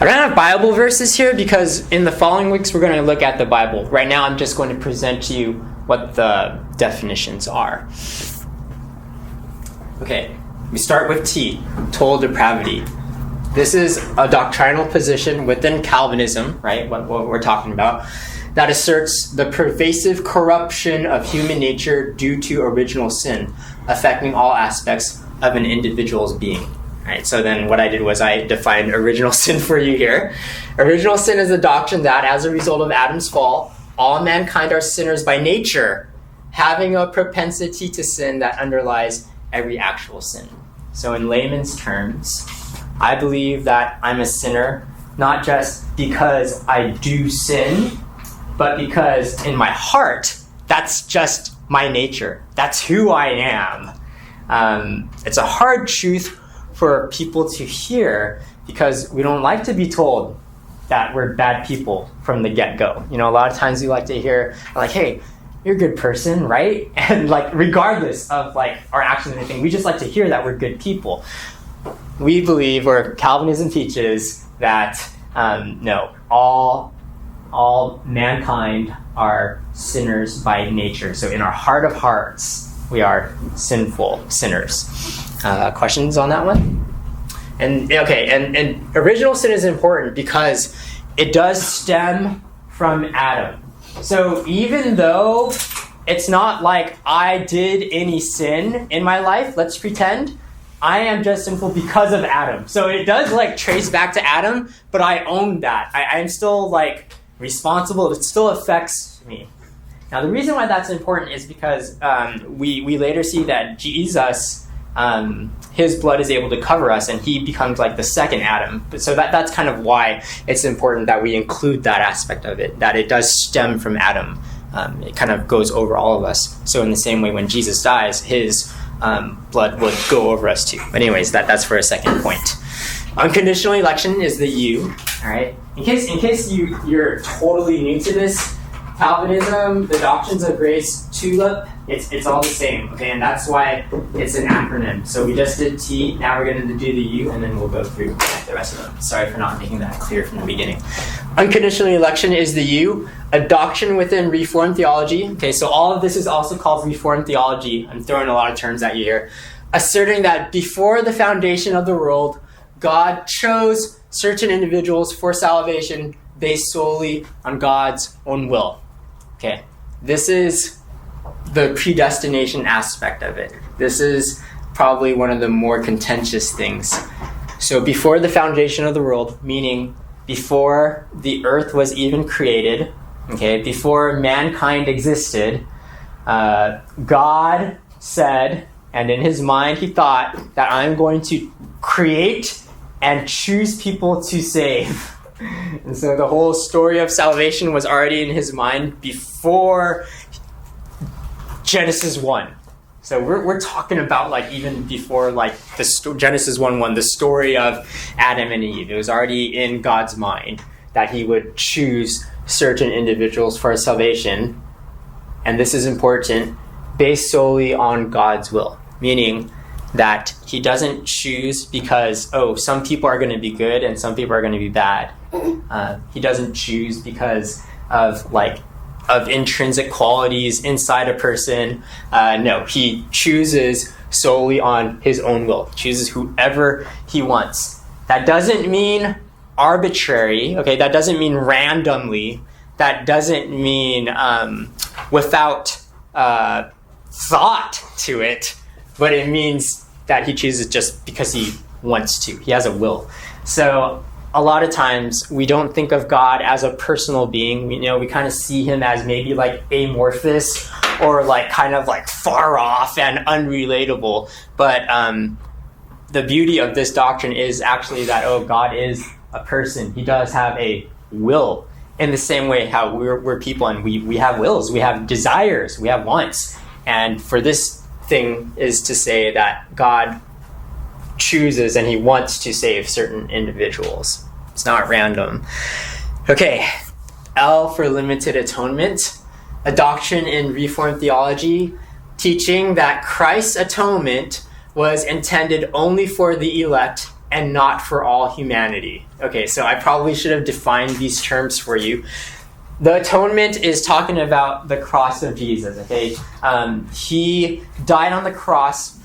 I don't have Bible verses here because in the following weeks we're going to look at the Bible. Right now I'm just going to present to you what the definitions are. Okay, we start with T, total depravity. This is a doctrinal position within Calvinism, right, what we're talking about, that asserts the pervasive corruption of human nature due to original sin, affecting all aspects of an individual's being. Right, so then what I did was I defined original sin for you here. Original sin is the doctrine that, as a result of Adam's fall, all mankind are sinners by nature, having a propensity to sin that underlies every actual sin. So in layman's terms, I believe that I'm a sinner, not just because I do sin, but because in my heart, that's just my nature. That's who I am. It's a hard truth for people to hear because we don't like to be told that we're bad people from the get-go. You know, a lot of times we like to hear, like, hey, you're a good person, right? And like, regardless of like our actions and anything, we just like to hear that we're good people. We believe, or Calvinism teaches, that no, all mankind are sinners by nature. So in our heart of hearts, we are sinful sinners. Questions on that one? And original sin is important because it does stem from Adam. So even though it's not like I did any sin in my life, let's pretend, I am just sinful because of Adam. So it does like trace back to Adam, but I own that. I'm still like responsible. It still affects me. Now the reason why that's important is because we later see that Jesus, his blood is able to cover us and he becomes like the second Adam. So that's kind of why it's important that we include that aspect of it, that it does stem from Adam. It kind of goes over all of us. So in the same way when Jesus dies, his blood would go over us too. But anyways, that's for a second point. Unconditional election is the U, all right? In case you're totally new to this, Calvinism, the Doctrines of Grace, TULIP, it's all the same, okay? And that's why it's an acronym. So we just did T, now we're going to do the U, and then we'll go through the rest of them. Sorry for not making that clear from the beginning. Unconditional election is the U, a doctrine within Reformed theology. Okay, so all of this is also called Reformed theology. I'm throwing a lot of terms at you here. Asserting that before the foundation of the world, God chose certain individuals for salvation based solely on God's own will. Okay, this is the predestination aspect of it. This is probably one of the more contentious things. So before the foundation of the world, meaning before the earth was even created, okay, before mankind existed, God said, and in his mind he thought, that I'm going to create and choose people to save. And so the whole story of salvation was already in his mind before Genesis 1. So we're talking about like even before like the Genesis 1:1, the story of Adam and Eve. It was already in God's mind that he would choose certain individuals for salvation. And this is important, based solely on God's will, meaning that he doesn't choose because, some people are going to be good and some people are going to be bad. He doesn't choose because of intrinsic qualities inside a person. No, he chooses solely on his own will. He chooses whoever he wants. That doesn't mean arbitrary, okay? That doesn't mean randomly. That doesn't mean without thought to it, but it means that he chooses just because he wants to. He has a will. So a lot of times we don't think of God as a personal being. We kind of see him as maybe like amorphous or like kind of like far off and unrelatable. But the beauty of this doctrine is actually that, God is a person. He does have a will, in the same way how we're people and we have wills, we have desires, we have wants. And for this thing is to say that God chooses and he wants to save certain individuals. It's not random. Okay, L for limited atonement, a doctrine in Reformed theology teaching that Christ's atonement was intended only for the elect and not for all humanity. Okay, so I probably should have defined these terms for you. The atonement is talking about the cross of Jesus, okay? He died on the cross.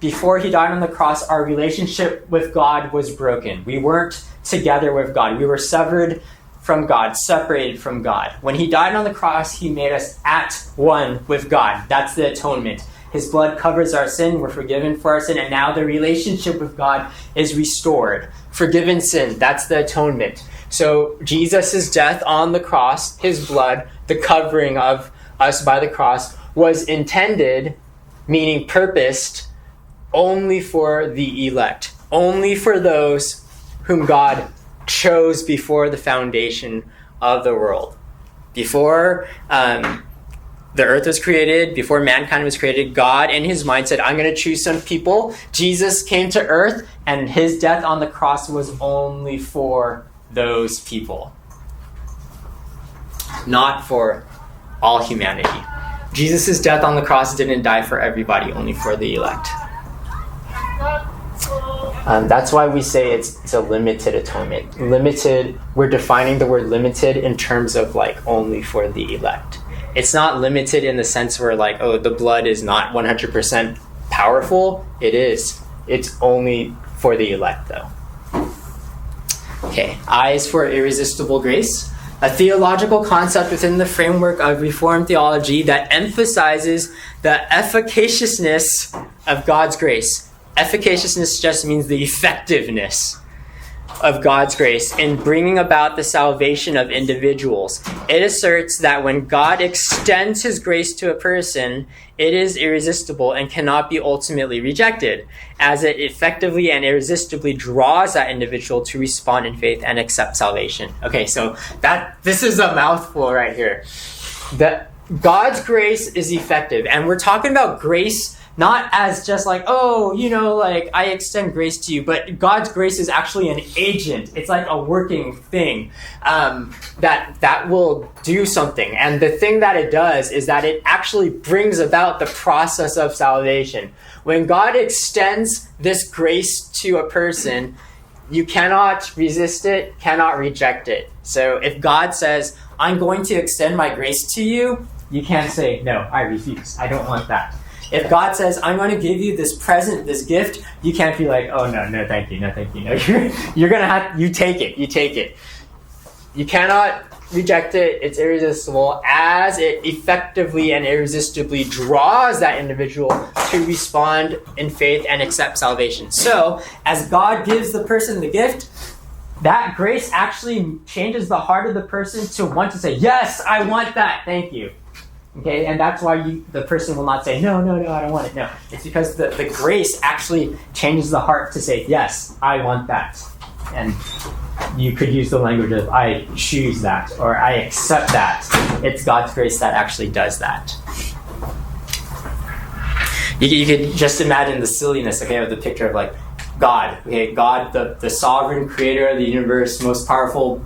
Before he died on the cross, our relationship with God was broken. We weren't together with God. We were severed from God, separated from God. When he died on the cross, he made us at one with God. That's the atonement. His blood covers our sin. We're forgiven for our sin. And now the relationship with God is restored. Forgiven sin. That's the atonement. So Jesus' death on the cross, his blood, the covering of us by the cross, was intended, meaning purposed, only for the elect. Only for those whom God chose before the foundation of the world. Before the earth was created, before mankind was created, God in his mind said, I'm going to choose some people. Jesus came to earth, and his death on the cross was only for those people, not for all humanity. Jesus' death on the cross didn't die for everybody, only for the elect. That's why we say it's a limited atonement. Limited, we're defining the word limited in terms of like only for the elect. It's not limited in the sense where like, oh, the blood is not 100% powerful. It is. It's only for the elect though. Okay, I is for irresistible grace, a theological concept within the framework of Reformed theology that emphasizes the efficaciousness of God's grace. Efficaciousness just means the effectiveness of God's grace in bringing about the salvation of individuals. It asserts that when God extends his grace to a person, it is irresistible and cannot be ultimately rejected, as it effectively and irresistibly draws that individual to respond in faith and accept salvation. Okay, so this is a mouthful right here. That God's grace is effective, and we're talking about grace not as just like, oh, like I extend grace to you, but God's grace is actually an agent. It's like a working thing that will do something. And the thing that it does is that it actually brings about the process of salvation. When God extends this grace to a person, you cannot resist it, cannot reject it. So if God says, I'm going to extend my grace to you, you can't say, no, I refuse. I don't want that. If God says, I'm going to give you this present, this gift, you can't be like, oh, no, thank you, no, thank you. No, you're going to you take it. You cannot reject it. It's irresistible as it effectively and irresistibly draws that individual to respond in faith and accept salvation. So as God gives the person the gift, that grace actually changes the heart of the person to want to say, yes, I want that, thank you. Okay, and that's why the person will not say, no, I don't want it. No, it's because the grace actually changes the heart to say, yes, I want that. And you could use the language of, I choose that, or I accept that. It's God's grace that actually does that. You could just imagine the silliness, okay, of the picture of like God. Okay, God, the sovereign creator of the universe, most powerful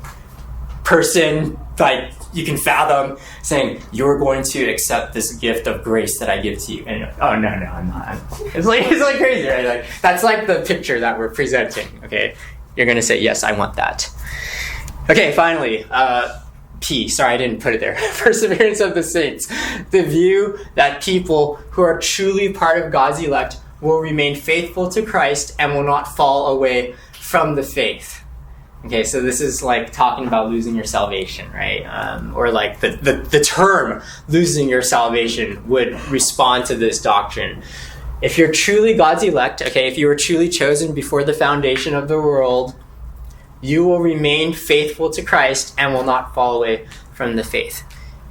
person, like you can fathom, saying, you're going to accept this gift of grace that I give to you. And you're like, oh, no, I'm not. It's like crazy, right? Like, that's like the picture that we're presenting, okay? You're going to say, yes, I want that. Okay, finally, P. Sorry, I didn't put it there. Perseverance of the saints. The view that people who are truly part of God's elect will remain faithful to Christ and will not fall away from the faith. Okay, so this is like talking about losing your salvation, right? Or like the term losing your salvation would respond to this doctrine. If you're truly God's elect, okay, if you were truly chosen before the foundation of the world, you will remain faithful to Christ and will not fall away from the faith.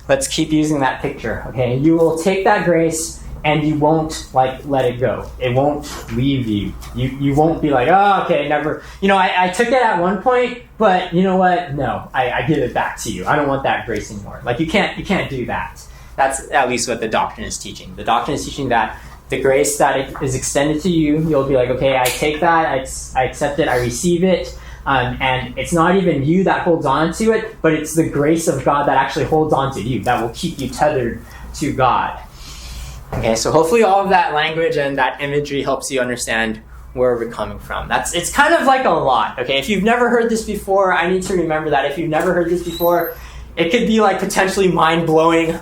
Let's keep using that picture, okay? You will take that grace and you won't like let it go. It won't leave you. You won't be like, oh, okay, never. I took it at one point, but you know what? No, I give it back to you. I don't want that grace anymore. Like you can't do that. That's at least what the doctrine is teaching. The doctrine is teaching that the grace that is extended to you, you'll be like, okay, I take that, I accept it, I receive it. And it's not even you that holds on to it, but it's the grace of God that actually holds on to you, that will keep you tethered to God. Okay, so hopefully all of that language and that imagery helps you understand where we're coming from. It's kind of like a lot, okay? If you've never heard this before, I need to remember that. If you've never heard this before, it could be like potentially mind-blowing.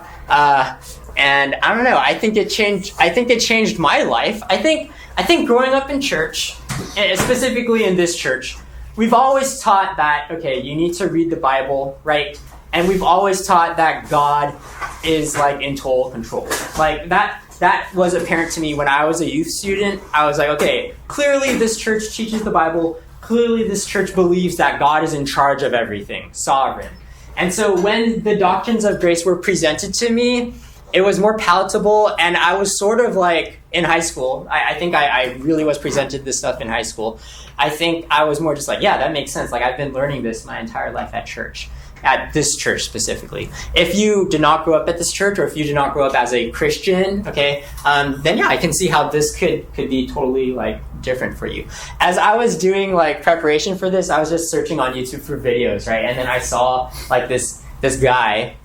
And I don't know, I think it changed my life. I think growing up in church, and specifically in this church, we've always taught that, okay, you need to read the Bible, right? And we've always taught that God is like in total control. Like that was apparent to me when I was a youth student. I was like, okay, clearly this church teaches the Bible. Clearly this church believes that God is in charge of everything, sovereign. And so when the doctrines of grace were presented to me, it was more palatable, and I was sort of like in high school. I think I really was presented this stuff in high school. I think I was more just like, yeah, that makes sense. Like I've been learning this my entire life at church. At this church specifically. If you did not grow up at this church, or if you did not grow up as a Christian, okay, then yeah, I can see how this could be totally like different for you. As I was doing like preparation for this, I was just searching on YouTube for videos, right? And then I saw like this guy,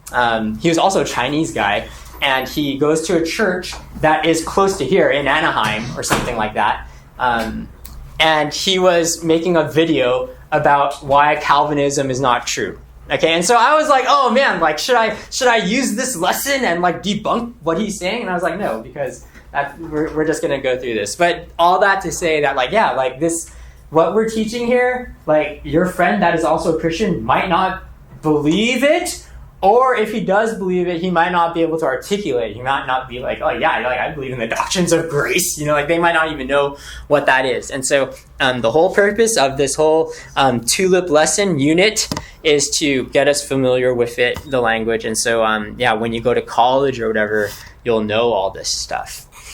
he was also a Chinese guy, and he goes to a church that is close to here in Anaheim or something like that. And he was making a video about why Calvinism is not true. Okay, and so I was like, oh man, like should I use this lesson and like debunk what he's saying? And I was like, no, because we're just gonna go through this. But all that to say that like, yeah, like this, what we're teaching here, like your friend that is also a Christian might not believe it, or if he does believe it, he might not be able to articulate it. He might not be like, oh yeah, like I believe in the doctrines of grace. You know, like they might not even know what that is. And so the whole purpose of this whole tulip lesson unit is to get us familiar with it, the language. And so yeah, when you go to college or whatever, you'll know all this stuff.